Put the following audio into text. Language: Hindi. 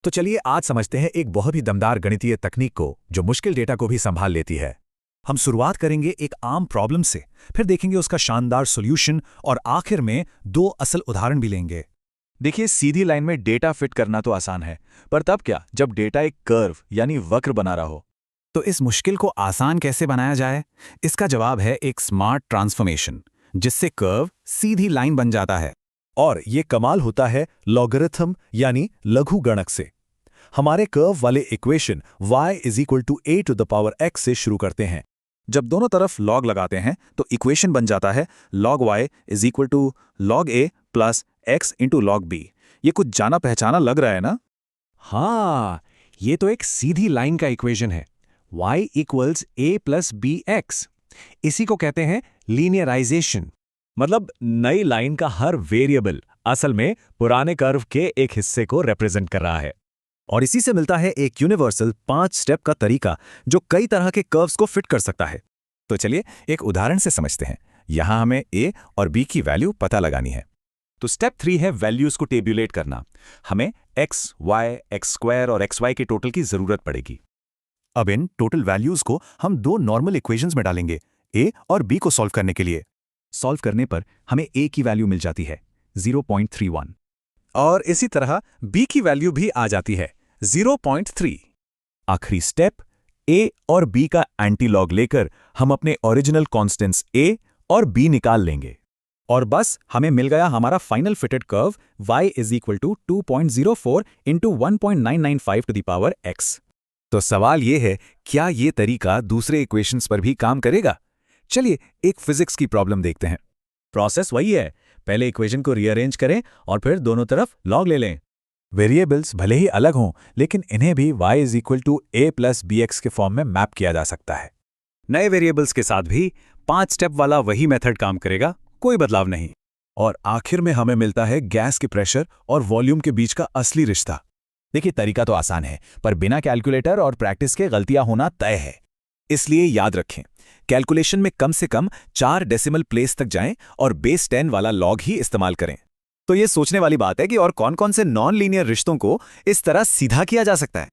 तो चलिए आज समझते हैं एक बहुत ही दमदार गणितीय तकनीक को जो मुश्किल डेटा को भी संभाल लेती है। हम शुरुआत करेंगे एक आम प्रॉब्लम से, फिर देखेंगे उसका शानदार सॉल्यूशन और आखिर में दो असल उदाहरण भी लेंगे। देखिए, सीधी लाइन में डेटा फिट करना तो आसान है, पर तब क्या जब डेटा एक कर्व यानी वक्र बना रहा हो। तो इस मुश्किल को आसान कैसे बनाया जाए? इसका जवाब है एक स्मार्ट ट्रांसफॉर्मेशन, जिससे कर्व सीधी लाइन बन जाता है। और ये कमाल होता है लॉगरिथम यानी लघु गणक से। हमारे कर्व वाले इक्वेशन y = a⁴ x से शुरू करते हैं। जब दोनों तरफ लॉग लगाते हैं तो इक्वेशन बन जाता है log y = log a + x × log b। ये कुछ जाना पहचाना लग रहा है ना? हाँ, ये तो एक सीधी लाइन का इक्वेशन है। y = a + bx। इसी को कहते हैं लीनियराइजेशन। मतलब नई लाइन का हर वेरिएबल असल में पुराने कर्व के एक हिस्से को रिप्रेजेंट कर रहा है। और इसी से मिलता है एक यूनिवर्सल 5 स्टेप का तरीका जो कई तरह के कर्व्स को फिट कर सकता है। तो चलिए एक उदाहरण से समझते हैं। यहां हमें a और b की वैल्यू पता लगानी है। तो स्टेप 3 है वैल्यूज को टेब्युलेट करना। हमें x, y, x² और xy के टोटल की जरूरत पड़ेगी। अब इन टोटल वैल्यूज को हम दो नॉर्मल इक्वेशंस में डालेंगे, a और b को सॉल्व करने के लिए। सॉल्व करने पर हमें a की वैल्यू मिल जाती है 0.31 और इसी तरह b की वैल्यू भी आ जाती है 0.3। आखिरी स्टेप a और b का एंटीलॉग लेकर हम अपने ओरिजिनल कांस्टेंट्स a और b निकाल लेंगे। और बस हमें मिल गया हमारा final fitted curve y = 2.04 × 1.995 x। तो सवाल ये है, क्या ये तरीका दूसरे इक्वेशंस पर भी काम करेगा? चलिए एक फिजिक्स की प्रॉब्लम देखते हैं। प्रोसेस वही है, पहले इक्वेशन को रीअरेंज करें और फिर दोनों तरफ लॉग ले लें। वेरिएबल्स भले ही अलग हों, लेकिन इन्हें भी y = a + bx के फॉर्म में मैप किया जा सकता है। नए वेरिएबल्स के साथ भी 5 स्टेप वाला वही मेथड काम करेगा, कोई बदलाव नहीं। और आखिर में हमें मिलता है गैस के प्रेशर और वॉल्यूम के बीच का असली रिश्ता। देखिए तरीका तो आसान है, पर बिना कैलकुलेटर और प्रैक्टिस के गलतियां होना तय है। इसलिए याद रखें, कैलकुलेशन में कम से कम 4 डेसिमल प्लेस तक जाएं और बेस 10 वाला लॉग ही इस्तेमाल करें। तो ये सोचने वाली बात है कि और कौन-कौन से नॉन लीनियर रिश्तों को इस तरह सीधा किया जा सकता है।